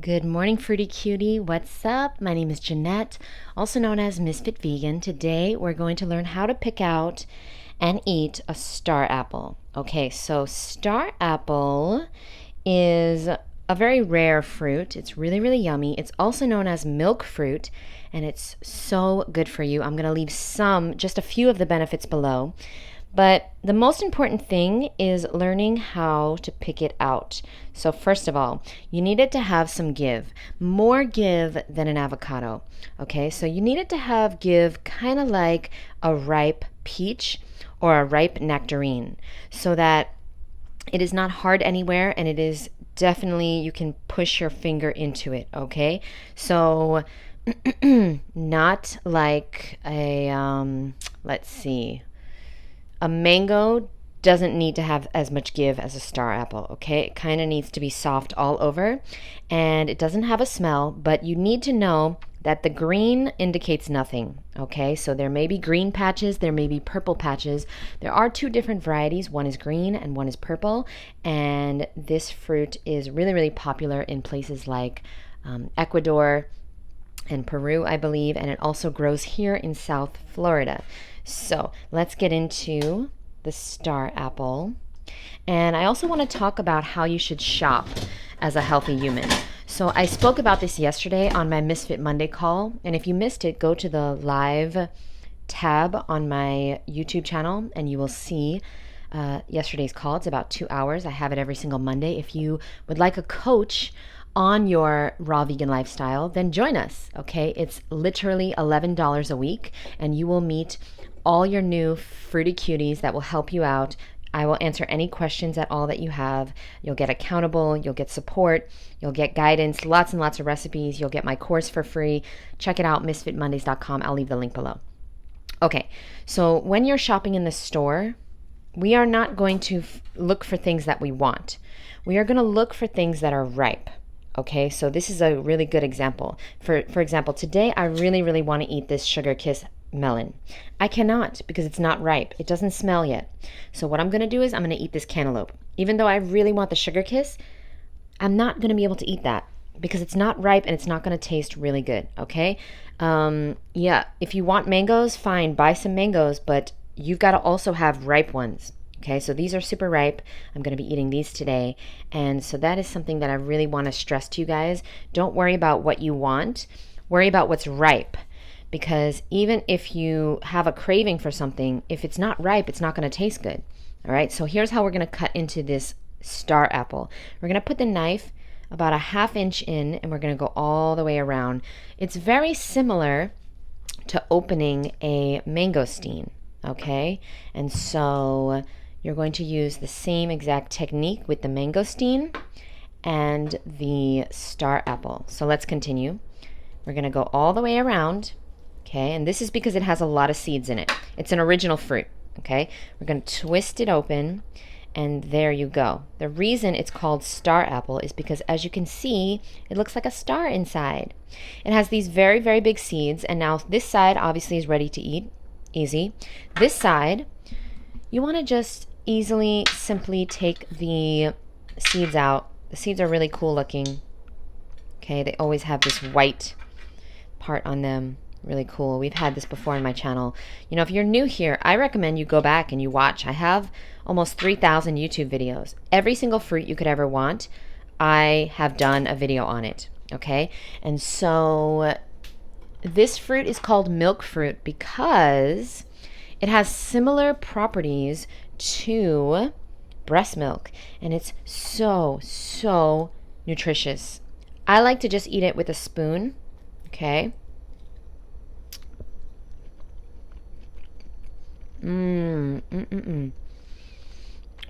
Good morning, Fruity Cutie. What's up? My name is Jeanette, also known as Ms.FitVegan. Today, we're going to learn how to pick out and eat a star apple. Okay, so star apple is a very rare fruit. It's really, really yummy. It's also known as milk fruit, and it's so good for you. I'm going to leave just a few of the benefits below. But the most important thing is learning how to pick it out. So first of all, you need it to have some give, more give than an avocado. Okay, so you need it to have give kind of like a ripe peach or a ripe nectarine, so that it is not hard anywhere and it is definitely, you can push your finger into it. Okay, so not like let's see, a mango doesn't need to have as much give as a star apple, okay? It kind of needs to be soft all over, and it doesn't have a smell, but you need to know that the green indicates nothing, okay? So there may be green patches, there may be purple patches. There are two different varieties. One is green and one is purple, and this fruit is really, really popular in places like Ecuador and Peru, I believe, and it also grows here in South Florida. So let's get into the star apple. And I also want to talk about how you should shop as a healthy human. So I spoke about this yesterday on my Misfit Monday call. And if you missed it, go to the live tab on my YouTube channel and you will see yesterday's call. It's about 2 hours. I have it every single Monday. If you would like a coach on your raw vegan lifestyle, then join us, okay? It's literally $11 a week, and you will meet all your new fruity cuties that will help you out. I will answer any questions at all that you have. You'll get accountable, you'll get support, you'll get guidance, lots and lots of recipes. You'll get my course for free. Check it out, misfitmondays.com. I'll leave the link below. Okay, so when you're shopping in the store, we are not going to look for things that we want. We are going to look for things that are ripe. Okay, so this is a really good example. For example, today I really, really want to eat this Sugar Kiss melon. I cannot because it's not ripe. It doesn't smell yet. So what I'm going to do is I'm going to eat this cantaloupe. Even though I really want the Sugar Kiss, I'm not going to be able to eat that because it's not ripe and it's not going to taste really good. Okay, yeah, if you want mangoes, fine, buy some mangoes, but you've got to also have ripe ones. Okay, so these are super ripe. I'm going to be eating these today. And so that is something that I really want to stress to you guys. Don't worry about what you want. Worry about what's ripe. Because even if you have a craving for something, if it's not ripe, it's not going to taste good. All right, so here's how we're going to cut into this star apple. We're going to put the knife about a 1/2 inch in, and we're going to go all the way around. It's very similar to opening a mangosteen. Okay, and so you're going to use the same exact technique with the mangosteen and the star apple. So let's continue. We're going to go all the way around, okay? And this is because it has a lot of seeds in it. It's an original fruit, okay? We're going to twist it open, and there you go. The reason it's called star apple is because, as you can see, it looks like a star inside. It has these very, very big seeds, and now this side obviously is ready to eat. Easy. This side, you want to just easily, simply take the seeds out. The seeds are really cool looking. Okay, they always have this white part on them. Really cool. We've had this before on my channel. You know, if you're new here, I recommend you go back and you watch. I have almost 3,000 YouTube videos. Every single fruit you could ever want, I have done a video on it. Okay, and so this fruit is called milk fruit because it has similar properties to breast milk, and it's so, so nutritious. I like to just eat it with a spoon, okay? When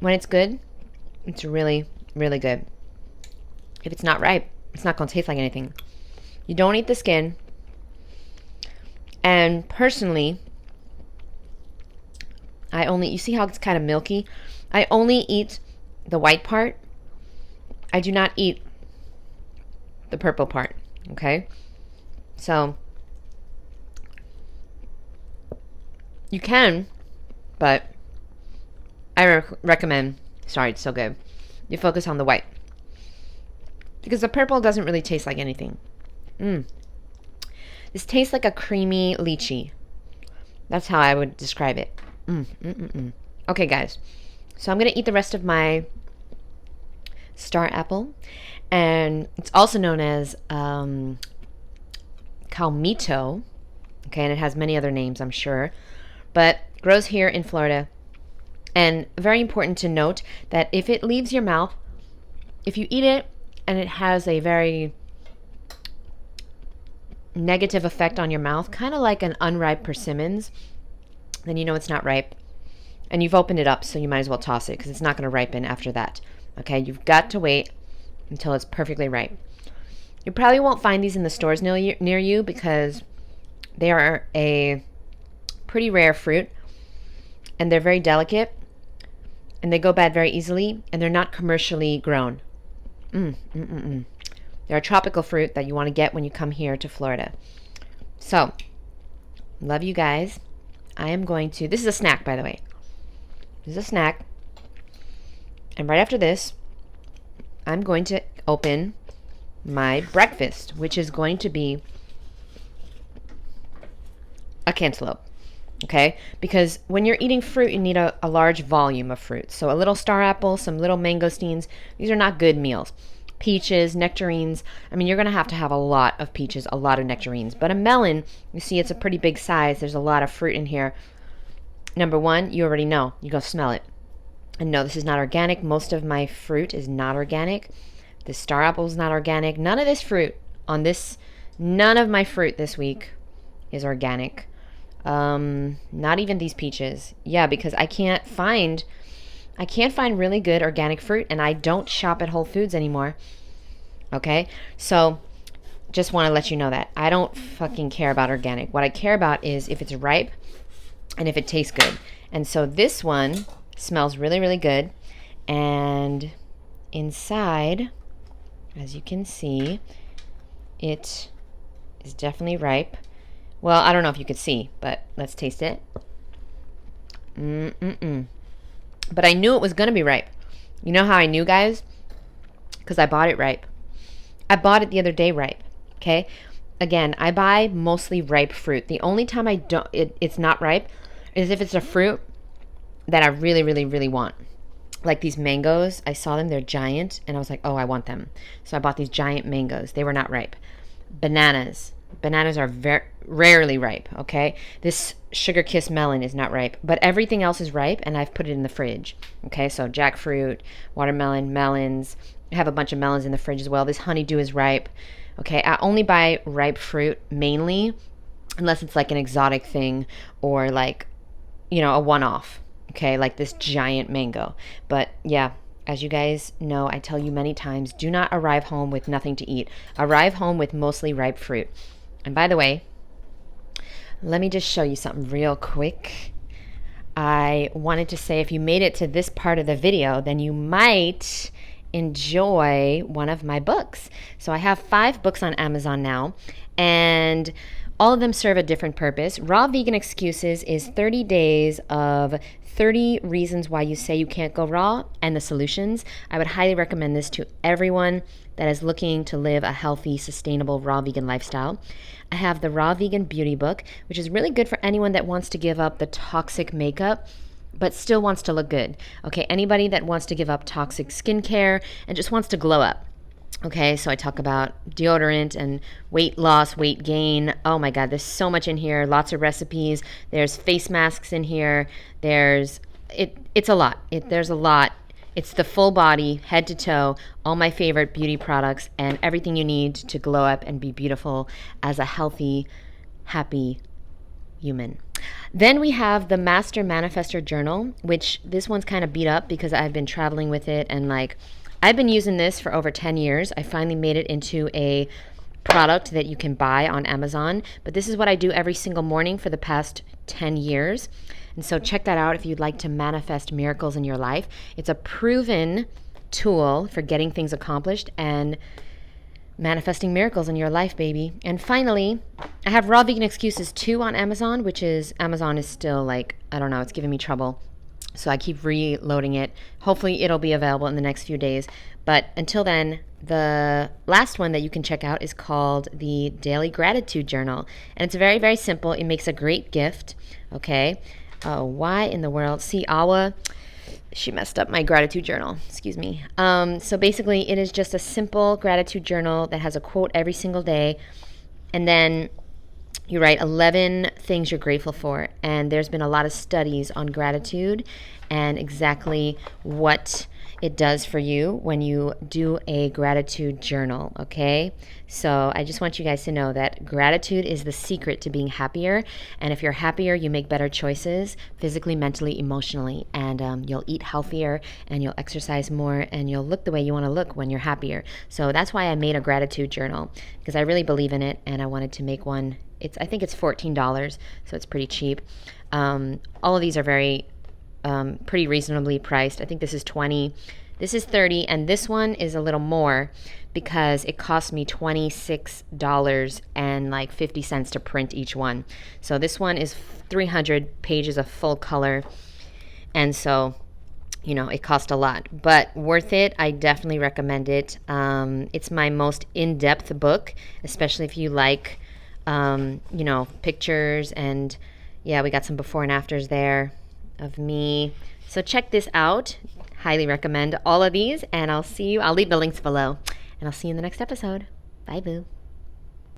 it's good, it's really, really good. If it's not ripe, it's not going to taste like anything. You don't eat the skin. And personally, you see how it's kind of milky? I only eat the white part. I do not eat the purple part, okay? So, you can, but I recommend, sorry, it's so good, you focus on the white. because the purple doesn't really taste like anything. This tastes like a creamy lychee. That's how I would describe it. Okay, guys. So I'm going to eat the rest of my star apple. And it's also known as Calmito. Okay, and it has many other names, I'm sure. But grows here in Florida. And very important to note that if it leaves your mouth, if you eat it and it has a very negative effect on your mouth, kind of like an unripe persimmons, then you know it's not ripe. And you've opened it up, so you might as well toss it because it's not going to ripen after that. Okay, you've got to wait until it's perfectly ripe. You probably won't find these in the stores near you because they are a pretty rare fruit and they're very delicate and they go bad very easily and they're not commercially grown. They're a tropical fruit that you want to get when you come here to Florida. So, love you guys. I am going to, this is a snack, by the way. This is a snack. And right after this, I'm going to open my breakfast, which is going to be a cantaloupe. Okay? Because when you're eating fruit, you need a large volume of fruit. So a little star apple, some little mangosteens, these are not good meals. Peaches, nectarines. I mean, you're going to have a lot of peaches, a lot of nectarines. But a melon, you see it's a pretty big size. There's a lot of fruit in here. Number one, you already know. You go smell it. And no, this is not organic. Most of my fruit is not organic. The star apple is not organic. None of this fruit none of my fruit this week is organic. Not even these peaches. Yeah, because I can't find really good organic fruit, and I don't shop at Whole Foods anymore. Okay? So, just want to let you know that. I don't fucking care about organic. What I care about is if it's ripe and if it tastes good. And so this one smells really, really good. And inside, as you can see, it is definitely ripe. Well, I don't know if you could see, but let's taste it. But I knew it was going to be ripe. You know how I knew, guys? Because I bought it ripe. I bought it the other day ripe. Okay? Again, I buy mostly ripe fruit. The only time it's not ripe is if it's a fruit that I really, really, really want. Like these mangoes. I saw them. They're giant. And I was like, oh, I want them. So I bought these giant mangoes. They were not ripe. Bananas. Bananas are very rarely ripe, okay? This sugar kiss melon is not ripe, but everything else is ripe, and I've put it in the fridge, okay? So jackfruit, watermelon, melons. I have a bunch of melons in the fridge as well. This honeydew is ripe, okay? I only buy ripe fruit mainly unless it's like an exotic thing or like, a one-off, okay? Like this giant mango. But yeah, as you guys know, I tell you many times, do not arrive home with nothing to eat. Arrive home with mostly ripe fruit. And by the way, let me just show you something real quick. I wanted to say if you made it to this part of the video, then you might enjoy one of my books. So I have 5 books on Amazon now, and all of them serve a different purpose. Raw Vegan Excuses is 30 days of 30 reasons why you say you can't go raw and the solutions. I would highly recommend this to everyone that is looking to live a healthy, sustainable raw vegan lifestyle. I have the Raw Vegan Beauty book, which is really good for anyone that wants to give up the toxic makeup but still wants to look good. Okay, anybody that wants to give up toxic skincare and just wants to glow up. Okay, so I talk about deodorant and weight loss, weight gain. Oh my God, there's so much in here. Lots of recipes. There's face masks in here. It's a lot. There's a lot. It's the full body, head to toe, all my favorite beauty products, and everything you need to glow up and be beautiful as a healthy, happy human. Then we have the Master Manifestor Journal, which this one's kind of beat up because I've been traveling with it and I've been using this for over 10 years. I finally made it into a product that you can buy on Amazon. But this is what I do every single morning for the past 10 years. And so check that out if you'd like to manifest miracles in your life. It's a proven tool for getting things accomplished and manifesting miracles in your life, baby. And finally, I have Raw Vegan Excuses 2 on Amazon, Amazon is still I don't know, it's giving me trouble. So I keep reloading it. Hopefully it'll be available in the next few days. But until then, the last one that you can check out is called the Daily Gratitude Journal. And it's very, very simple. It makes a great gift. Okay. Why in the world? See, Awa, she messed up my gratitude journal. Excuse me. So basically, it is just a simple gratitude journal that has a quote every single day. And then you write 11 things you're grateful for. And there's been a lot of studies on gratitude and exactly what it does for you when you do a gratitude journal, okay? So I just want you guys to know that gratitude is the secret to being happier. And if you're happier, you make better choices physically, mentally, emotionally. And you'll eat healthier and you'll exercise more and you'll look the way you want to look when you're happier. So that's why I made a gratitude journal, because I really believe in it and I wanted to make one. I think it's $14, so it's pretty cheap. All of these are very pretty reasonably priced. I think this is $20, this is $30, and this one is a little more because it cost me $26 and like 50 cents to print each one. So this one is 300 pages of full color, and so it cost a lot, but worth it. I definitely recommend it. It's my most in-depth book, especially if you like pictures, and yeah, we got some before and afters there of me. So check this out. Highly recommend all of these, and I'll leave the links below, and I'll see you in the next episode. Bye, boo.